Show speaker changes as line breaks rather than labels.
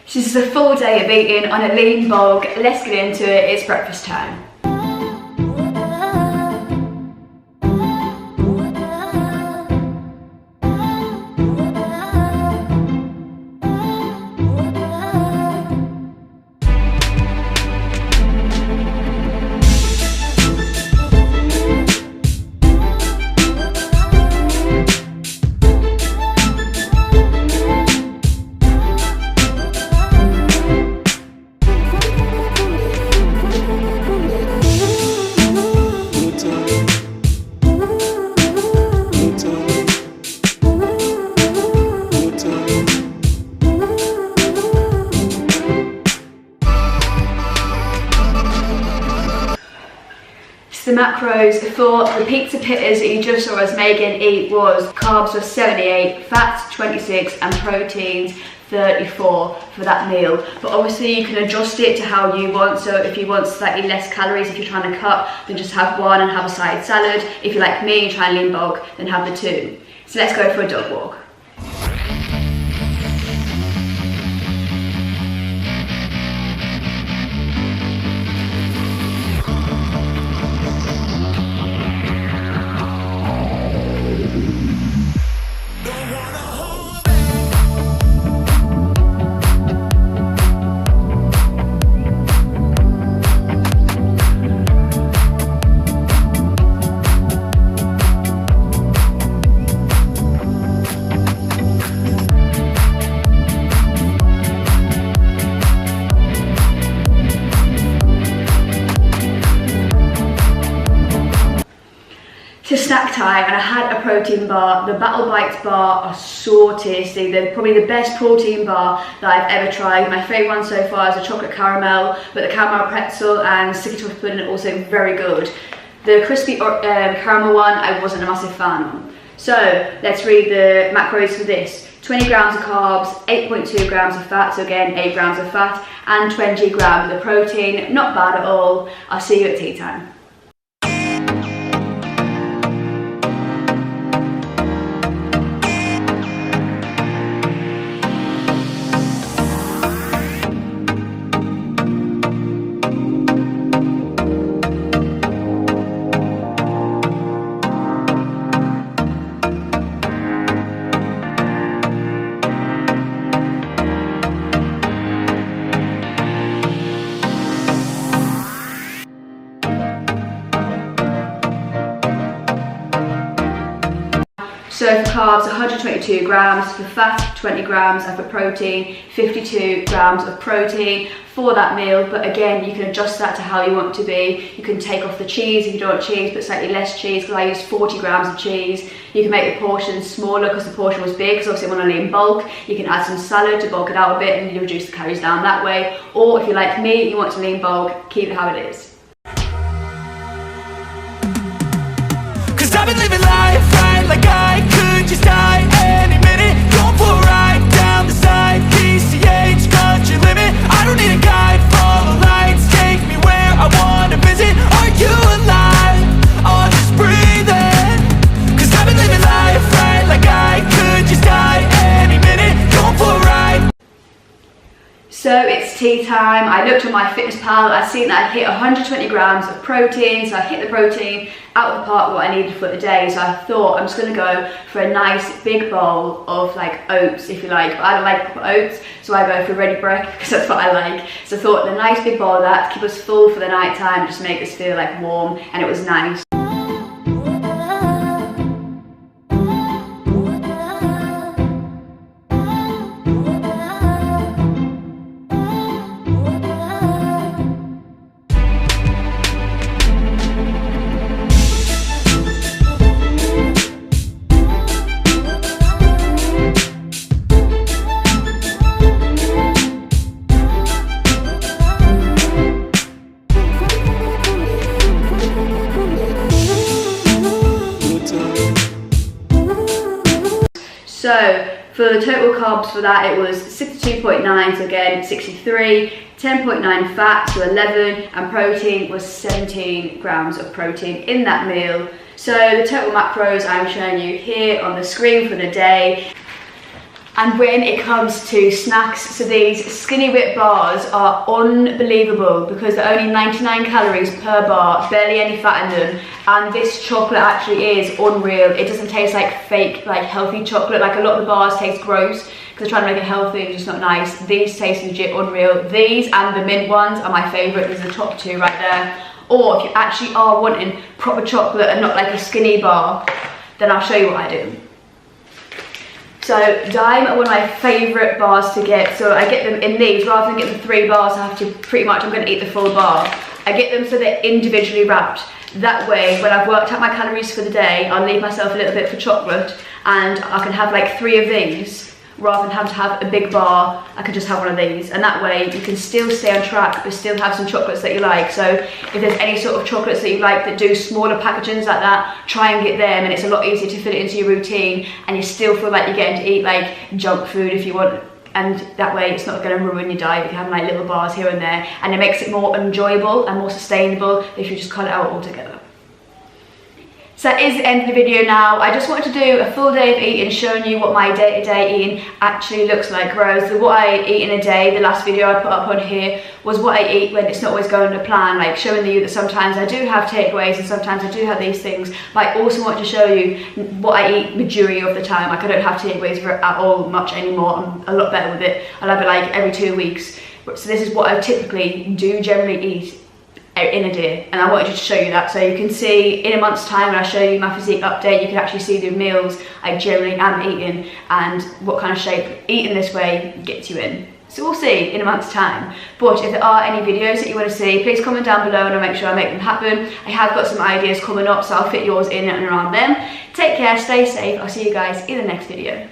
So this is a full day of eating on a lean bulk. Let's get into it, it's breakfast time. The macros for the pizza pitters that you just saw us Megan eat was carbs were 78, fats 26 and proteins 34 for that meal. But obviously you can adjust it to how you want, so if you want slightly less calories, if you're trying to cut, then just have one and have a side salad. If you're like me and try and lean bulk, then have the two. So let's go for a dog walk. To snack time, and I had a protein bar. The Battle Bites bar are so tasty. They're probably the best protein bar that I've ever tried. My favourite one so far is the chocolate caramel, but the caramel pretzel and sticky toffee pudding are also very good. The crispy caramel one, I wasn't a massive fan of. So let's read the macros for this. 20 grams of carbs, 8.2 grams of fat, so again 8 grams of fat, and 20 grams of protein. Not bad at all. I'll see you at tea time. So for carbs, 122 grams, for fat, 20 grams, and for protein, 52 grams of protein for that meal. But again, you can adjust that to how you want it to be. You can take off the cheese if you don't want cheese, but slightly less cheese, because I used 40 grams of cheese. You can make the portion smaller because the portion was big, because obviously I want to lean bulk. You can add some salad to bulk it out a bit and you reduce the calories down that way. Or if you're like me, you want to lean bulk, keep it how it is.
'Cause I've been living life right like I could just die any minute. Going for a ride down the side, PCH, country limit. I don't need a guide, follow lights, take me where I wanna visit. Are you alive? Or just breathing? 'Cause I've been living life right like I could just die any minute. Going for a ride.
So it's tea time. I looked on my fitness pal, I'd seen that I'd hit 120 grams of protein, so I hit the protein out of the park what I needed for the day. So I thought I'm just gonna go for a nice big bowl of like oats, if you like, but I don't like oats, so I go for ready break because that's what I like. So I thought a nice big bowl of that to keep us full for the night time, just make us feel like warm, and it was nice. So for the total carbs for that, it was 62.9, so again 63, 10.9 fat, so 11, and protein was 17 grams of protein in that meal. So the total macros I'm showing you here on the screen for the day. And when it comes to snacks, so these Skinny Whip bars are unbelievable because they're only 99 calories per bar, barely any fat in them, and this chocolate actually is unreal. It doesn't taste like fake, like healthy chocolate. Like a lot of the bars taste gross because they're trying to make it healthy, it's just not nice. These taste legit unreal. These and the mint ones are my favourite. These are the top two right there. Or if you actually are wanting proper chocolate and not like a skinny bar, then I'll show you what I do. So Daim are one of my favourite bars to get. So I get them in these, rather than getting the 3 bars, I have to I'm going to eat the full bar. I get them so they're individually wrapped. That way, when I've worked out my calories for the day, I'll leave myself a little bit for chocolate, and I can have like 3 of these, rather than having to have a big bar. I can just have one of these, and that way you can still stay on track but still have some chocolates that you like. So if there's any sort of chocolates that you like that do smaller packagings like that, try and get them, and it's a lot easier to fit it into your routine, and you still feel like you're getting to eat like junk food if you want, and that way it's not going to ruin your diet if you have like little bars here and there, and it makes it more enjoyable and more sustainable if you just cut it out altogether. So that is the end of the video now. I just wanted to do a full day of eating, showing you what my day-to-day eating actually looks like. Whereas what I eat in a day, the last video I put up on here, was what I eat when it's not always going to plan, like showing you that sometimes I do have takeaways and sometimes I do have these things. But I also want to show you what I eat majority of the time. Like I don't have takeaways at all much anymore. I'm a lot better with it. I'll have it like every 2 weeks. So this is what I typically do generally eat in a day, and I wanted to show you that so you can see in a month's time when I show you my physique update, you can actually see the meals I generally am eating and what kind of shape eating this way gets you in. So we'll see in a month's time. But if there are any videos that you want to see, please comment down below and I'll make sure I make them happen. I have got some ideas coming up, so I'll fit yours in and around them. Take care, stay safe, I'll see you guys in the next video.